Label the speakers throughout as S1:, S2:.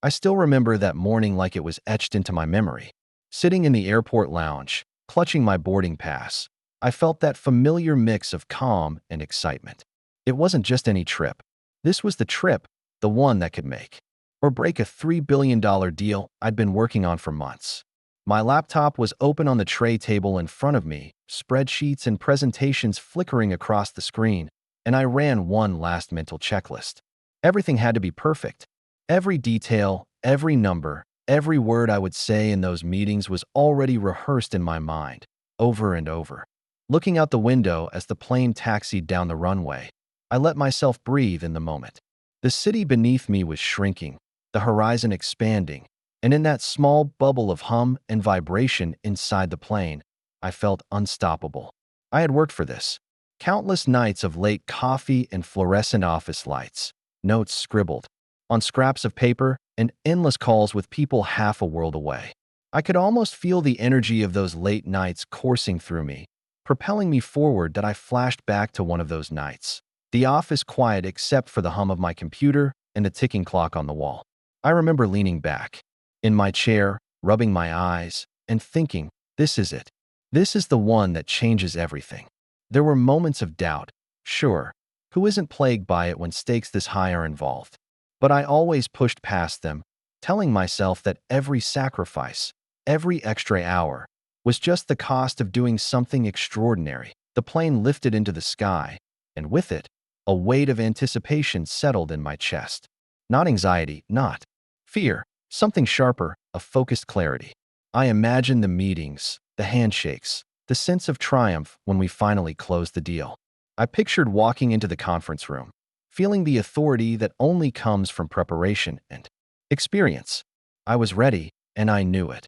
S1: I still remember that morning like it was etched into my memory. Sitting in the airport lounge, clutching my boarding pass, I felt that familiar mix of calm and excitement. It wasn't just any trip. This was the trip, the one that could make or break a $3 billion deal I'd been working on for months. My laptop was open on the tray table in front of me, spreadsheets and presentations flickering across the screen, and I ran one last mental checklist. Everything had to be perfect. Every detail, every number, every word I would say in those meetings was already rehearsed in my mind, over and over. Looking out the window as the plane taxied down the runway, I let myself breathe in the moment. The city beneath me was shrinking, the horizon expanding, and in that small bubble of hum and vibration inside the plane, I felt unstoppable. I had worked for this. Countless nights of late coffee and fluorescent office lights, notes scribbled on scraps of paper, and endless calls with people half a world away. I could almost feel the energy of those late nights coursing through me, propelling me forward that I flashed back to one of those nights. The office quiet except for the hum of my computer and the ticking clock on the wall. I remember leaning back in my chair, rubbing my eyes, and thinking, this is it. This is the one that changes everything. There were moments of doubt. Sure, who isn't plagued by it when stakes this high are involved? But I always pushed past them, telling myself that every sacrifice, every extra hour, was just the cost of doing something extraordinary. The plane lifted into the sky, and with it, a weight of anticipation settled in my chest. Not anxiety, not fear, something sharper, a focused clarity. I imagined the meetings, the handshakes, the sense of triumph when we finally closed the deal. I pictured walking into the conference room, feeling the authority that only comes from preparation and experience. I was ready, and I knew it.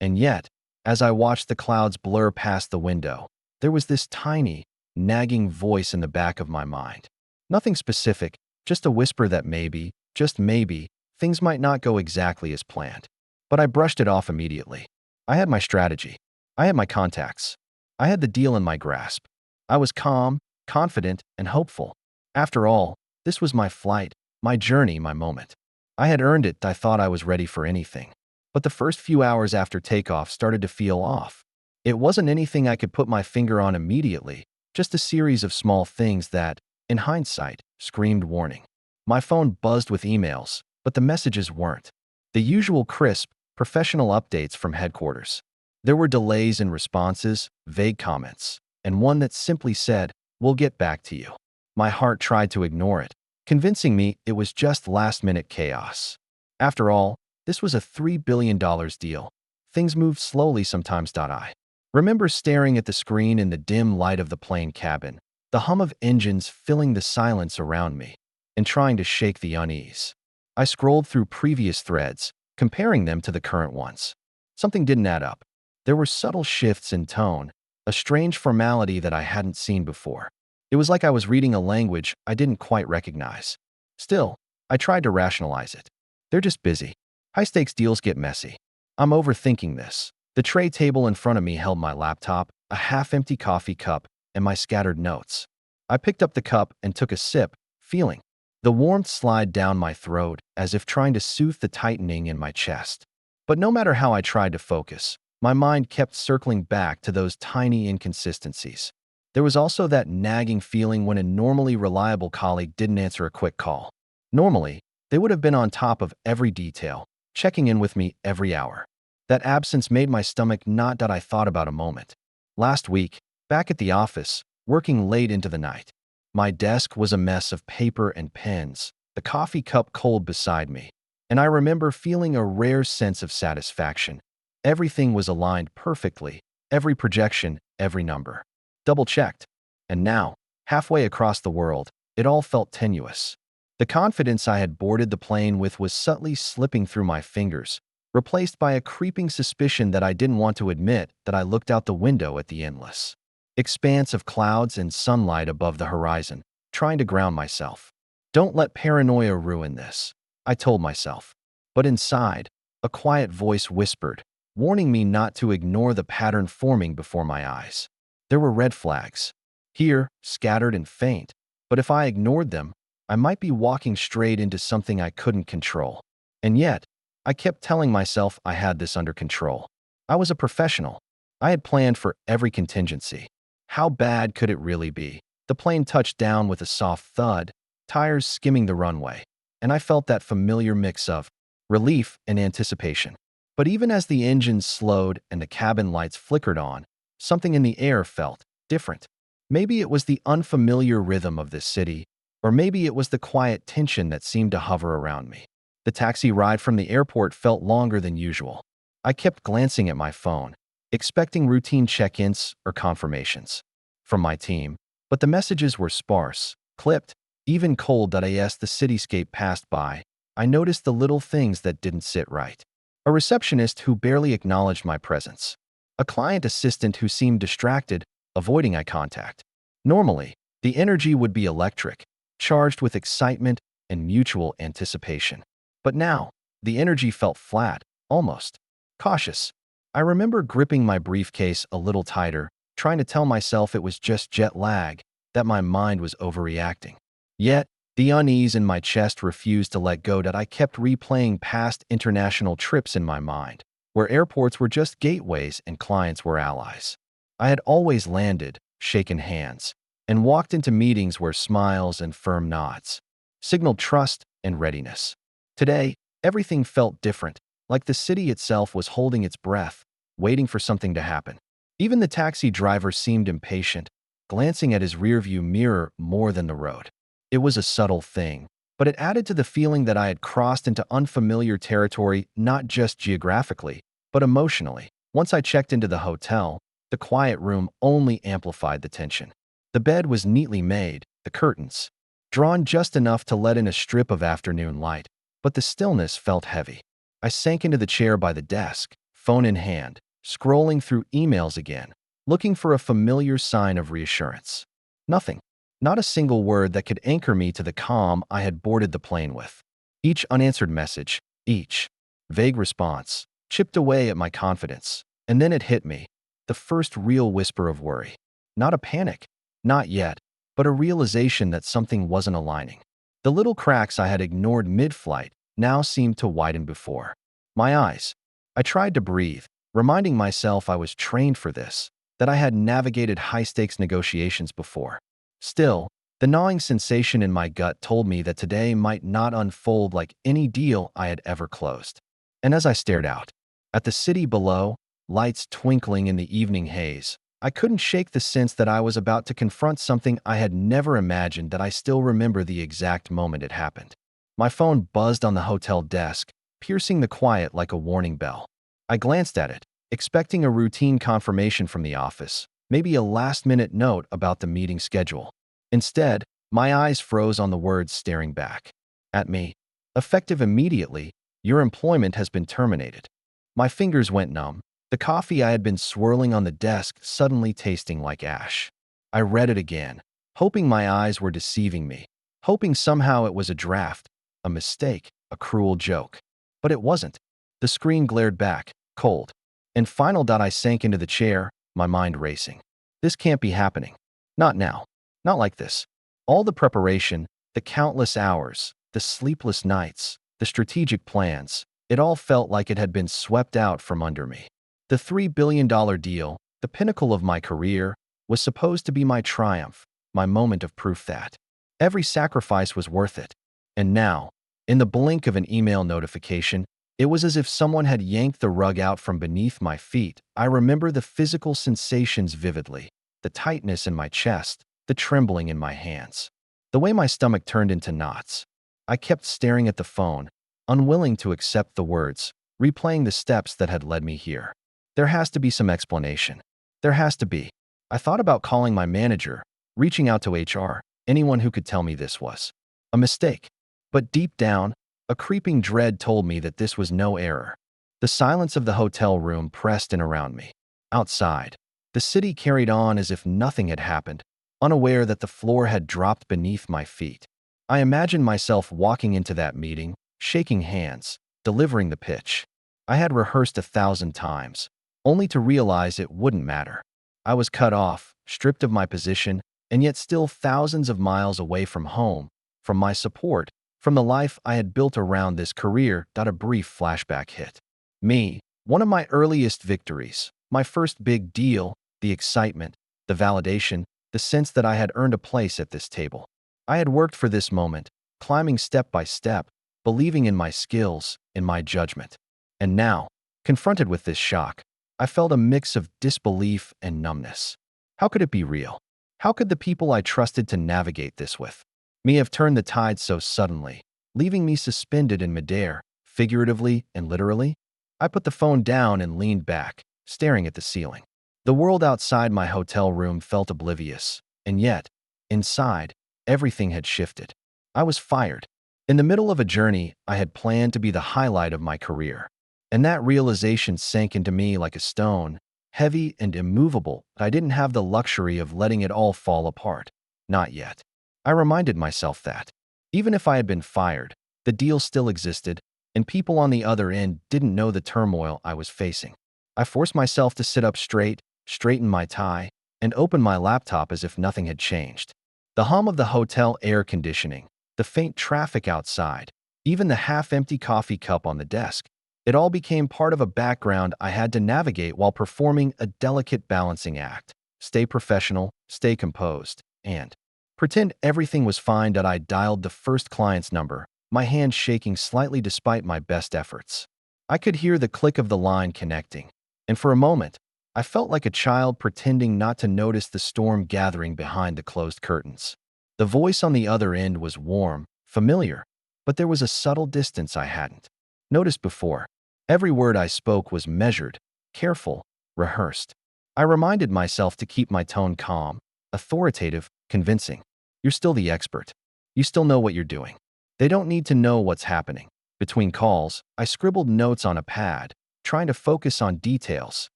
S1: And yet, as I watched the clouds blur past the window, there was this tiny, nagging voice in the back of my mind. Nothing specific, just a whisper that maybe, just maybe, things might not go exactly as planned. But I brushed it off immediately. I had my strategy. I had my contacts. I had the deal in my grasp. I was calm, confident, and hopeful. After all, this was my flight, my journey, my moment. I had earned it. I thought I was ready for anything. But the first few hours after takeoff started to feel off. It wasn't anything I could put my finger on immediately, just a series of small things that, in hindsight, screamed warning. My phone buzzed with emails, but the messages weren't. The usual crisp, professional updates from headquarters. There were delays in responses, vague comments, and one that simply said, "We'll get back to you." My heart tried to ignore it, convincing me it was just last-minute chaos. After all, this was a $3 billion deal. Things moved slowly sometimes. I remember staring at the screen in the dim light of the plane cabin, the hum of engines filling the silence around me, and trying to shake the unease. I scrolled through previous threads, comparing them to the current ones. Something didn't add up. There were subtle shifts in tone, a strange formality that I hadn't seen before. It was like I was reading a language I didn't quite recognize. Still, I tried to rationalize it. They're just busy. High-stakes deals get messy. I'm overthinking this. The tray table in front of me held my laptop, a half-empty coffee cup, and my scattered notes. I picked up the cup and took a sip, feeling the warmth slide down my throat as if trying to soothe the tightening in my chest. But no matter how I tried to focus, my mind kept circling back to those tiny inconsistencies. There was also that nagging feeling when a normally reliable colleague didn't answer a quick call. Normally, they would have been on top of every detail, checking in with me every hour. That absence made my stomach knot. I thought about a moment. Last week, back at the office, working late into the night. My desk was a mess of paper and pens, the coffee cup cold beside me, and I remember feeling a rare sense of satisfaction. Everything was aligned perfectly, every projection, every number. Double-checked. And now, halfway across the world, it all felt tenuous. The confidence I had boarded the plane with was subtly slipping through my fingers, replaced by a creeping suspicion that I didn't want to admit that I looked out the window at the endless expanse of clouds and sunlight above the horizon, trying to ground myself. Don't let paranoia ruin this, I told myself. But inside, a quiet voice whispered, warning me not to ignore the pattern forming before my eyes. There were red flags. Here, scattered and faint, but if I ignored them, I might be walking straight into something I couldn't control. And yet, I kept telling myself I had this under control. I was a professional. I had planned for every contingency. How bad could it really be? The plane touched down with a soft thud, tires skimming the runway, and I felt that familiar mix of relief and anticipation. But even as the engine slowed and the cabin lights flickered on, something in the air felt different. Maybe it was the unfamiliar rhythm of this city, or maybe it was the quiet tension that seemed to hover around me. The taxi ride from the airport felt longer than usual. I kept glancing at my phone, expecting routine check-ins or confirmations from my team, but the messages were sparse, clipped, even cold. As the cityscape passed by, I noticed the little things that didn't sit right. A receptionist who barely acknowledged my presence. A client assistant who seemed distracted, avoiding eye contact. Normally, the energy would be electric, charged with excitement and mutual anticipation. But now, the energy felt flat, almost cautious. I remember gripping my briefcase a little tighter, trying to tell myself it was just jet lag, that my mind was overreacting. Yet, the unease in my chest refused to let go. That I kept replaying past international trips in my mind, where airports were just gateways and clients were allies. I had always landed, shaken hands, and walked into meetings where smiles and firm nods signaled trust and readiness. Today, everything felt different, like the city itself was holding its breath, waiting for something to happen. Even the taxi driver seemed impatient, glancing at his rearview mirror more than the road. It was a subtle thing, but it added to the feeling that I had crossed into unfamiliar territory, not just geographically, but emotionally. Once I checked into the hotel, the quiet room only amplified the tension. The bed was neatly made, the curtains drawn just enough to let in a strip of afternoon light, but the stillness felt heavy. I sank into the chair by the desk, phone in hand, scrolling through emails again, looking for a familiar sign of reassurance. Nothing. Not a single word that could anchor me to the calm I had boarded the plane with. Each unanswered message, each vague response, chipped away at my confidence. And then it hit me, the first real whisper of worry. Not a panic, not yet, but a realization that something wasn't aligning. The little cracks I had ignored mid-flight now seemed to widen before my eyes. I tried to breathe, reminding myself I was trained for this, that I had navigated high-stakes negotiations before. Still, the gnawing sensation in my gut told me that today might not unfold like any deal I had ever closed. And as I stared out at the city below, lights twinkling in the evening haze, I couldn't shake the sense that I was about to confront something I had never imagined. That I still remember the exact moment it happened. My phone buzzed on the hotel desk, piercing the quiet like a warning bell. I glanced at it, expecting a routine confirmation from the office, maybe a last-minute note about the meeting schedule. Instead, my eyes froze on the words staring back at me. Effective immediately, your employment has been terminated. My fingers went numb, the coffee I had been swirling on the desk suddenly tasting like ash. I read it again, hoping my eyes were deceiving me, hoping somehow it was a draft, a mistake, a cruel joke. But it wasn't. The screen glared back, cold. And final. I sank into the chair, my mind racing. This can't be happening. Not now. Not like this. All the preparation, the countless hours, the sleepless nights, the strategic plans, it all felt like it had been swept out from under me. The $3 billion deal, the pinnacle of my career, was supposed to be my triumph, my moment of proof that every sacrifice was worth it. And now, in the blink of an email notification, it was as if someone had yanked the rug out from beneath my feet. I remember the physical sensations vividly, the tightness in my chest, the trembling in my hands, the way my stomach turned into knots. I kept staring at the phone, unwilling to accept the words, replaying the steps that had led me here. There has to be some explanation. There has to be. I thought about calling my manager, reaching out to HR, anyone who could tell me this was a mistake. But deep down, a creeping dread told me that this was no error. The silence of the hotel room pressed in around me. Outside, the city carried on as if nothing had happened, unaware that the floor had dropped beneath my feet. I imagined myself walking into that meeting, shaking hands, delivering the pitch I had rehearsed 1,000 times, only to realize it wouldn't matter. I was cut off, stripped of my position, and yet still thousands of miles away from home, from my support, from the life I had built around this career. A brief flashback hit me. One of my earliest victories, my first big deal, the excitement, the validation, the sense that I had earned a place at this table. I had worked for this moment, climbing step by step, believing in my skills, in my judgment. And now, confronted with this shock, I felt a mix of disbelief and numbness. How could it be real? How could the people I trusted to navigate this with me have turned the tide so suddenly, leaving me suspended in midair, figuratively and literally? I put the phone down and leaned back, staring at the ceiling. The world outside my hotel room felt oblivious, and yet, inside, everything had shifted. I was fired. In the middle of a journey I had planned to be the highlight of my career. And that realization sank into me like a stone, heavy and immovable. I didn't have the luxury of letting it all fall apart. Not yet. I reminded myself that, even if I had been fired, the deal still existed, and people on the other end didn't know the turmoil I was facing. I forced myself to sit up straight, straighten my tie, and open my laptop as if nothing had changed. The hum of the hotel air conditioning, the faint traffic outside, even the half-empty coffee cup on the desk, it all became part of a background I had to navigate while performing a delicate balancing act. Stay professional, stay composed, and pretend everything was fine. I dialed the first client's number, my hand shaking slightly despite my best efforts. I could hear the click of the line connecting, and for a moment, I felt like a child pretending not to notice the storm gathering behind the closed curtains. The voice on the other end was warm, familiar, but there was a subtle distance I hadn't noticed before. Every word I spoke was measured, careful, rehearsed. I reminded myself to keep my tone calm, authoritative, convincing. You're still the expert. You still know what you're doing. They don't need to know what's happening. Between calls, I scribbled notes on a pad, trying to focus on details,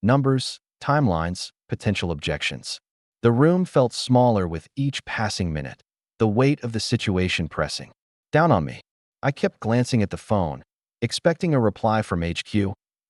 S1: numbers, timelines, potential objections. The room felt smaller with each passing minute, the weight of the situation pressing down on me. I kept glancing at the phone, expecting a reply from HQ,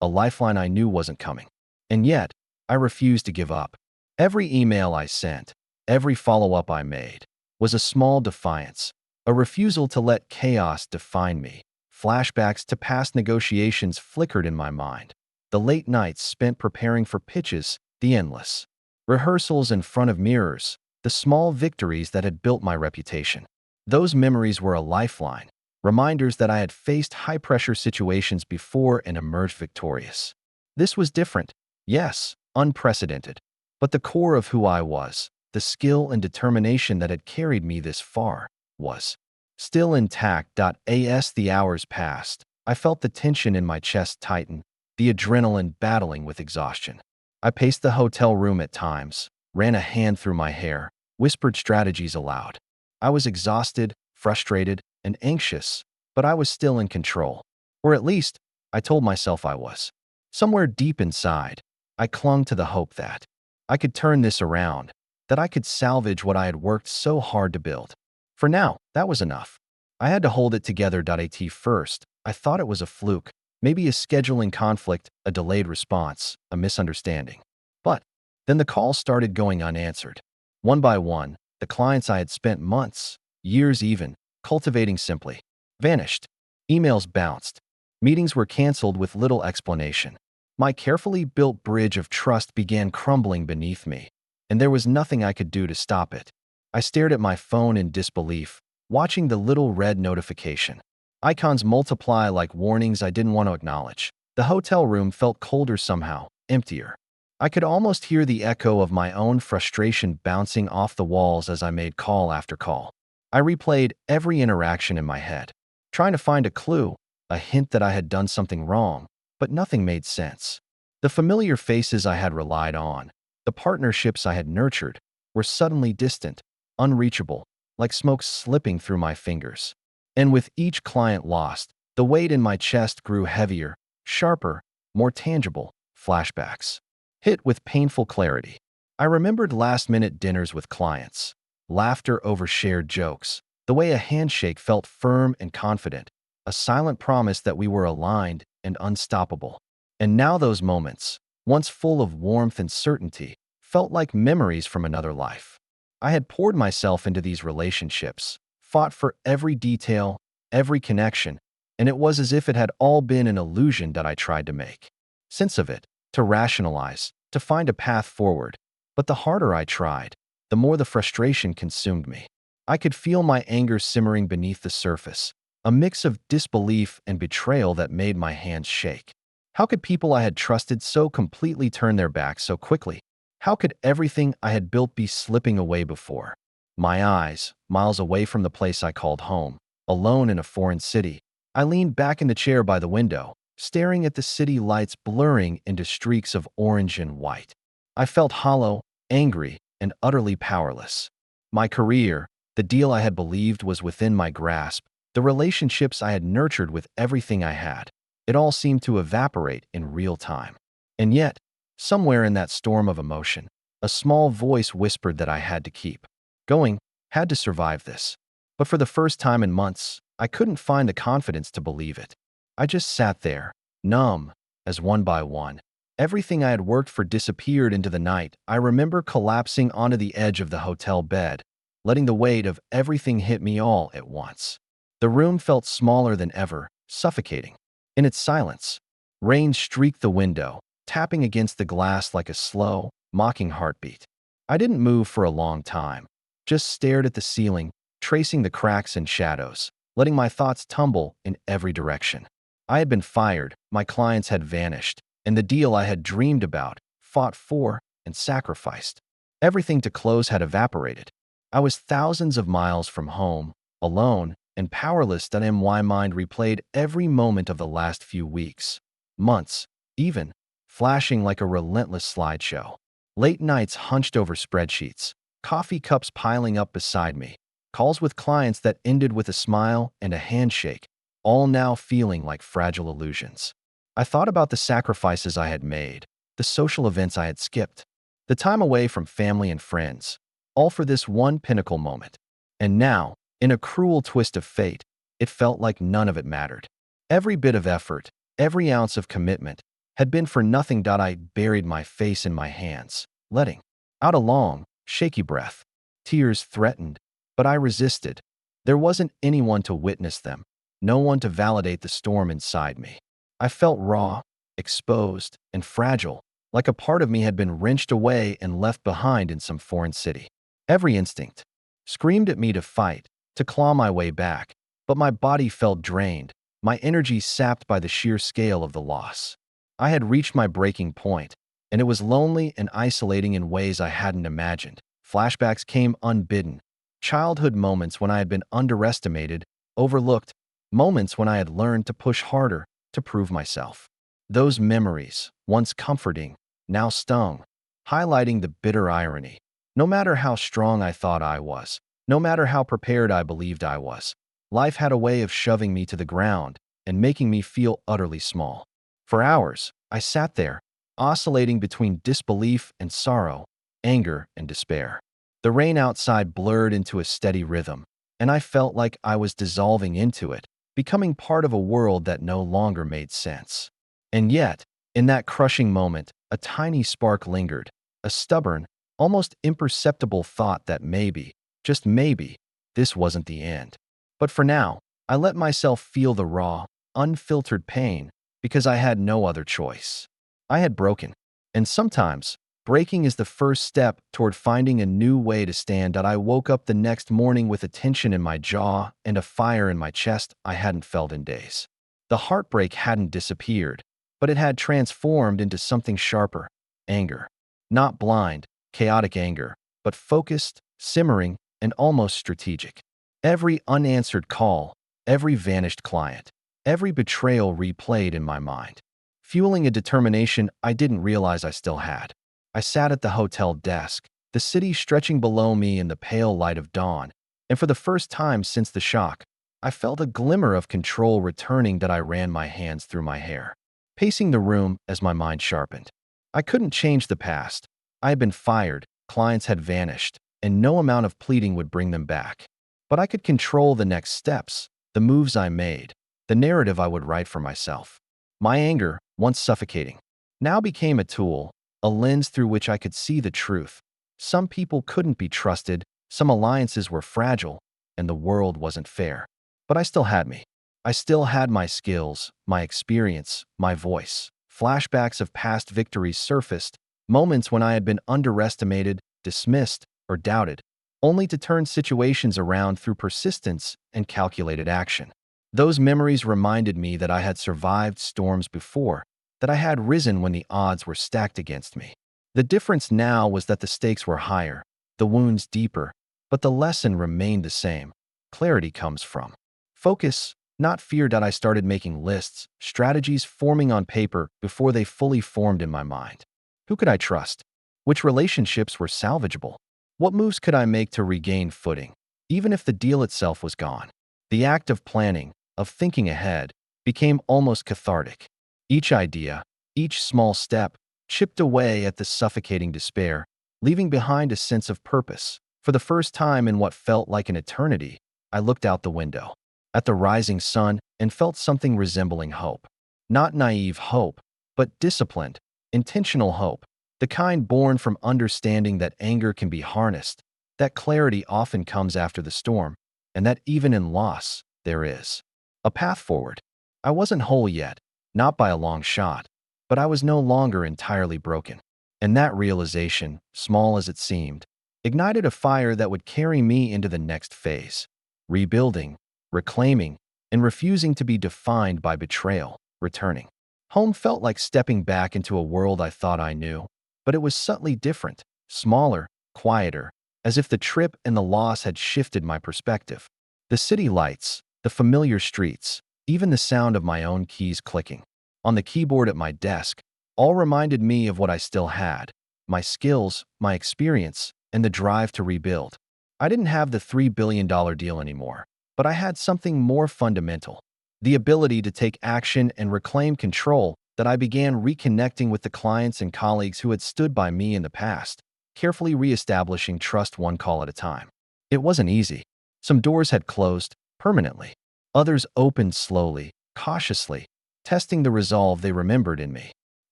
S1: a lifeline I knew wasn't coming. And yet, I refused to give up. Every email I sent, every follow-up I made, was a small defiance, a refusal to let chaos define me. Flashbacks to past negotiations flickered in my mind. The late nights spent preparing for pitches, the endless rehearsals in front of mirrors, the small victories that had built my reputation. Those memories were a lifeline, reminders that I had faced high-pressure situations before and emerged victorious. This was different, yes, unprecedented, but the core of who I was, the skill and determination that had carried me this far, was still intact. As the hours passed, I felt the tension in my chest tighten, the adrenaline battling with exhaustion. I paced the hotel room at times, ran a hand through my hair, whispered strategies aloud. I was exhausted, frustrated, and anxious, but I was still in control. Or at least, I told myself I was. Somewhere deep inside, I clung to the hope that I could turn this around, that I could salvage what I had worked so hard to build. For now, that was enough. I had to hold it together. At first, I thought it was a fluke, maybe a scheduling conflict, a delayed response, a misunderstanding. But then the calls started going unanswered. One by one, the clients I had spent months, years even, cultivating simply vanished. Emails bounced. Meetings were canceled with little explanation. My carefully built bridge of trust began crumbling beneath me, and there was nothing I could do to stop it. I stared at my phone in disbelief, watching the little red notification. Icons multiply like warnings I didn't want to acknowledge. The hotel room felt colder somehow, emptier. I could almost hear the echo of my own frustration bouncing off the walls as I made call after call. I replayed every interaction in my head, trying to find a clue, a hint that I had done something wrong, but nothing made sense. The familiar faces I had relied on, the partnerships I had nurtured, were suddenly distant, unreachable, like smoke slipping through my fingers. And with each client lost, the weight in my chest grew heavier, sharper, more tangible. Flashbacks hit with painful clarity. I remembered last-minute dinners with clients, laughter over shared jokes, the way a handshake felt firm and confident, a silent promise that we were aligned and unstoppable. And now those moments, once full of warmth and certainty, felt like memories from another life. I had poured myself into these relationships, fought for every detail, every connection, and it was as if it had all been an illusion that I tried to make sense of it, to rationalize, to find a path forward. But the harder I tried, the more the frustration consumed me. I could feel my anger simmering beneath the surface, a mix of disbelief and betrayal that made my hands shake. How could people I had trusted so completely turn their backs so quickly? How could everything I had built be slipping away before my eyes, miles away from the place I called home, alone in a foreign city? I leaned back in the chair by the window, staring at the city lights blurring into streaks of orange and white. I felt hollow, angry, and utterly powerless. My career, the deal I had believed was within my grasp, the relationships I had nurtured with everything I had, it all seemed to evaporate in real time. And yet, somewhere in that storm of emotion, a small voice whispered that I had to keep going, had to survive this. But for the first time in months, I couldn't find the confidence to believe it. I just sat there, numb, as one by one, everything I had worked for disappeared into the night. I remember collapsing onto the edge of the hotel bed, letting the weight of everything hit me all at once. The room felt smaller than ever, suffocating. In its silence, rain streaked the window, tapping against the glass like a slow, mocking heartbeat. I didn't move for a long time, just stared at the ceiling, tracing the cracks and shadows, letting my thoughts tumble in every direction. I had been fired, my clients had vanished, and the deal I had dreamed about, fought for, and sacrificed, everything to close had evaporated. I was thousands of miles from home, alone, and powerless. My mind replayed every moment of the last few weeks, months, even, flashing like a relentless slideshow. Late nights hunched over spreadsheets, coffee cups piling up beside me, calls with clients that ended with a smile and a handshake, all now feeling like fragile illusions. I thought about the sacrifices I had made, the social events I had skipped, the time away from family and friends, all for this one pinnacle moment. And now, in a cruel twist of fate, it felt like none of it mattered. Every bit of effort, every ounce of commitment, had been for nothing. I buried my face in my hands, letting out a long, shaky breath. Tears threatened, but I resisted. There wasn't anyone to witness them, no one to validate the storm inside me. I felt raw, exposed, and fragile, like a part of me had been wrenched away and left behind in some foreign city. Every instinct screamed at me to fight, to claw my way back, but my body felt drained, my energy sapped by the sheer scale of the loss. I had reached my breaking point, and it was lonely and isolating in ways I hadn't imagined. Flashbacks came unbidden, childhood moments when I had been underestimated, overlooked, moments when I had learned to push harder, to prove myself. Those memories, once comforting, now stung, highlighting the bitter irony. No matter how strong I thought I was, no matter how prepared I believed I was, life had a way of shoving me to the ground and making me feel utterly small. For hours, I sat there, oscillating between disbelief and sorrow, anger and despair. The rain outside blurred into a steady rhythm, and I felt like I was dissolving into it, becoming part of a world that no longer made sense. And yet, in that crushing moment, a tiny spark lingered, a stubborn, almost imperceptible thought that maybe, just maybe, this wasn't the end. But for now, I let myself feel the raw, unfiltered pain because I had no other choice. I had broken, and sometimes, breaking is the first step toward finding a new way to stand. I woke up the next morning with a tension in my jaw and a fire in my chest I hadn't felt in days. The heartbreak hadn't disappeared, but it had transformed into something sharper, anger. Not blind, chaotic anger, but focused, simmering, and almost strategic. Every unanswered call, every vanished client, every betrayal replayed in my mind, fueling a determination I didn't realize I still had. I sat at the hotel desk, the city stretching below me in the pale light of dawn, and for the first time since the shock, I felt a glimmer of control returning. I ran my hands through my hair, pacing the room as my mind sharpened. I couldn't change the past. I had been fired, clients had vanished, and no amount of pleading would bring them back. But I could control the next steps, the moves I made, the narrative I would write for myself. My anger, once suffocating, now became a tool, a lens through which I could see the truth. Some people couldn't be trusted, some alliances were fragile, and the world wasn't fair. But I still had me. I still had my skills, my experience, my voice. Flashbacks of past victories surfaced, moments when I had been underestimated, dismissed, or doubted, only to turn situations around through persistence and calculated action. Those memories reminded me that I had survived storms before, that I had risen when the odds were stacked against me. The difference now was that the stakes were higher, the wounds deeper, but the lesson remained the same. Clarity comes from focus, not fear. I started making lists, strategies forming on paper before they fully formed in my mind. Who could I trust? Which relationships were salvageable? What moves could I make to regain footing, even if the deal itself was gone? The act of planning, of thinking ahead, became almost cathartic. Each idea, each small step, chipped away at the suffocating despair, leaving behind a sense of purpose. For the first time in what felt like an eternity, I looked out the window at the rising sun and felt something resembling hope. Not naive hope, but disciplined, intentional hope, the kind born from understanding that anger can be harnessed, that clarity often comes after the storm, and that even in loss, there is a path forward. I wasn't whole yet, not by a long shot, but I was no longer entirely broken. And that realization, small as it seemed, ignited a fire that would carry me into the next phase, rebuilding, reclaiming, and refusing to be defined by betrayal. Returning home felt like stepping back into a world I thought I knew, but it was subtly different, smaller, quieter, as if the trip and the loss had shifted my perspective. The city lights, the familiar streets, even the sound of my own keys clicking on the keyboard at my desk, all reminded me of what I still had: my skills, my experience, and the drive to rebuild. I didn't have the $3 billion deal anymore, but I had something more fundamental: the ability to take action and reclaim control. That I began reconnecting with the clients and colleagues who had stood by me in the past, carefully reestablishing trust one call at a time. It wasn't easy. Some doors had closed permanently. Others opened slowly, cautiously, testing the resolve they remembered in me.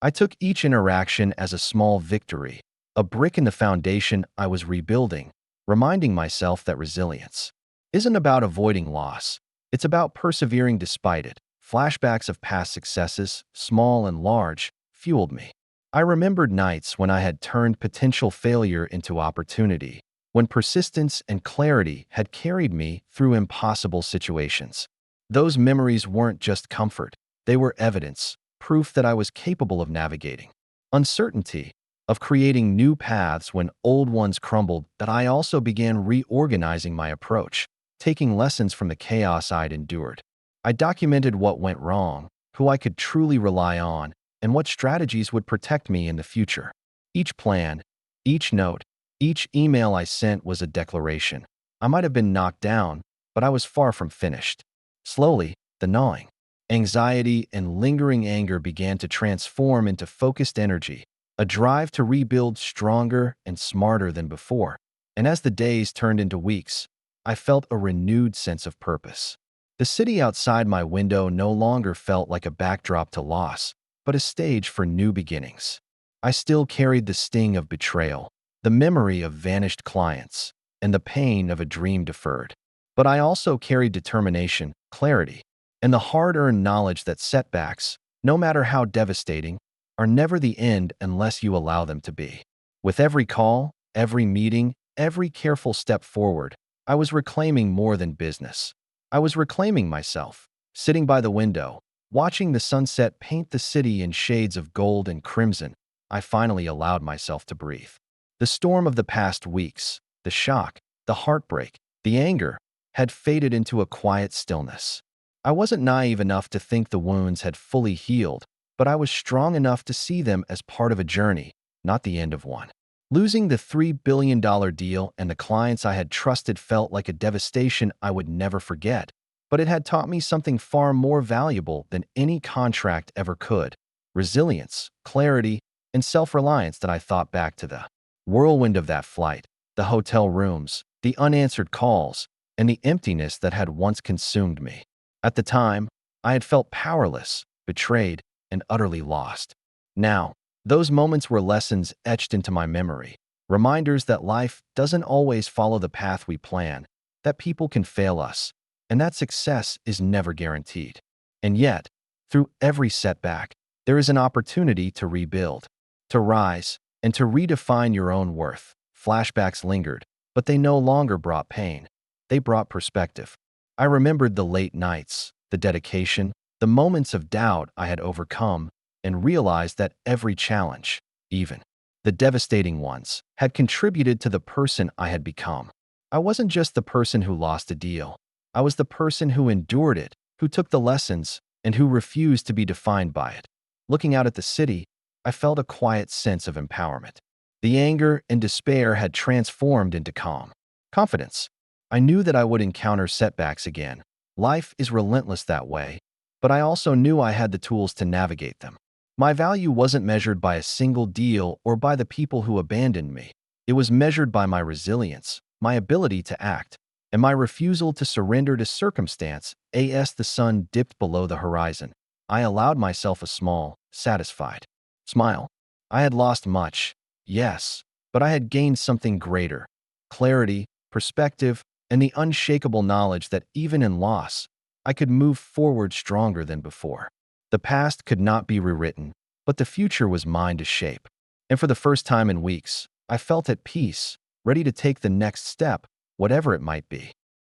S1: I took each interaction as a small victory, a brick in the foundation I was rebuilding, reminding myself that resilience isn't about avoiding loss. It's about persevering despite it. Flashbacks of past successes, small and large, fueled me. I remembered nights when I had turned potential failure into opportunity, when persistence and clarity had carried me through impossible situations. Those memories weren't just comfort, they were evidence, proof that I was capable of navigating uncertainty, of creating new paths when old ones crumbled. That I also began reorganizing my approach, taking lessons from the chaos I'd endured. I documented what went wrong, who I could truly rely on, and what strategies would protect me in the future. Each plan, each note, each email I sent was a declaration. I might have been knocked down, but I was far from finished. Slowly, the gnawing, anxiety, and lingering anger began to transform into focused energy, a drive to rebuild stronger and smarter than before. And as the days turned into weeks, I felt a renewed sense of purpose. The city outside my window no longer felt like a backdrop to loss, but a stage for new beginnings. I still carried the sting of betrayal, the memory of vanished clients, and the pain of a dream deferred. But I also carried determination, clarity, and the hard-earned knowledge that setbacks, no matter how devastating, are never the end unless you allow them to be. With every call, every meeting, every careful step forward, I was reclaiming more than business. I was reclaiming myself, sitting by the window, watching the sunset paint the city in shades of gold and crimson. I finally allowed myself to breathe. The storm of the past weeks, the shock, the heartbreak, the anger, had faded into a quiet stillness. I wasn't naive enough to think the wounds had fully healed, but I was strong enough to see them as part of a journey, not the end of one. Losing the $3 billion deal and the clients I had trusted felt like a devastation I would never forget, but it had taught me something far more valuable than any contract ever could: resilience, clarity, and self-reliance. That I thought back to the whirlwind of that flight, the hotel rooms, the unanswered calls, and the emptiness that had once consumed me. At the time, I had felt powerless, betrayed, and utterly lost. Now, those moments were lessons etched into my memory, reminders that life doesn't always follow the path we plan, that people can fail us, and that success is never guaranteed. And yet, through every setback, there is an opportunity to rebuild, to rise, and to redefine your own worth. Flashbacks lingered, but they no longer brought pain. They brought perspective. I remembered the late nights, the dedication, the moments of doubt I had overcome, and realized that every challenge, even the devastating ones, had contributed to the person I had become. I wasn't just the person who lost a deal. I was the person who endured it, who took the lessons, and who refused to be defined by it. Looking out at the city, I felt a quiet sense of empowerment. The anger and despair had transformed into calm, confidence. I knew that I would encounter setbacks again. Life is relentless that way, but I also knew I had the tools to navigate them. My value wasn't measured by a single deal or by the people who abandoned me. It was measured by my resilience, my ability to act, and my refusal to surrender to circumstance. As the sun dipped below the horizon, I allowed myself a small, satisfied smile. I had lost much, yes, but I had gained something greater: clarity, perspective, and the unshakable knowledge that even in loss, I could move forward stronger than before. The past could not be rewritten, but the future was mine to shape. And for the first time in weeks, I felt at peace, ready to take the next step, whatever it might be.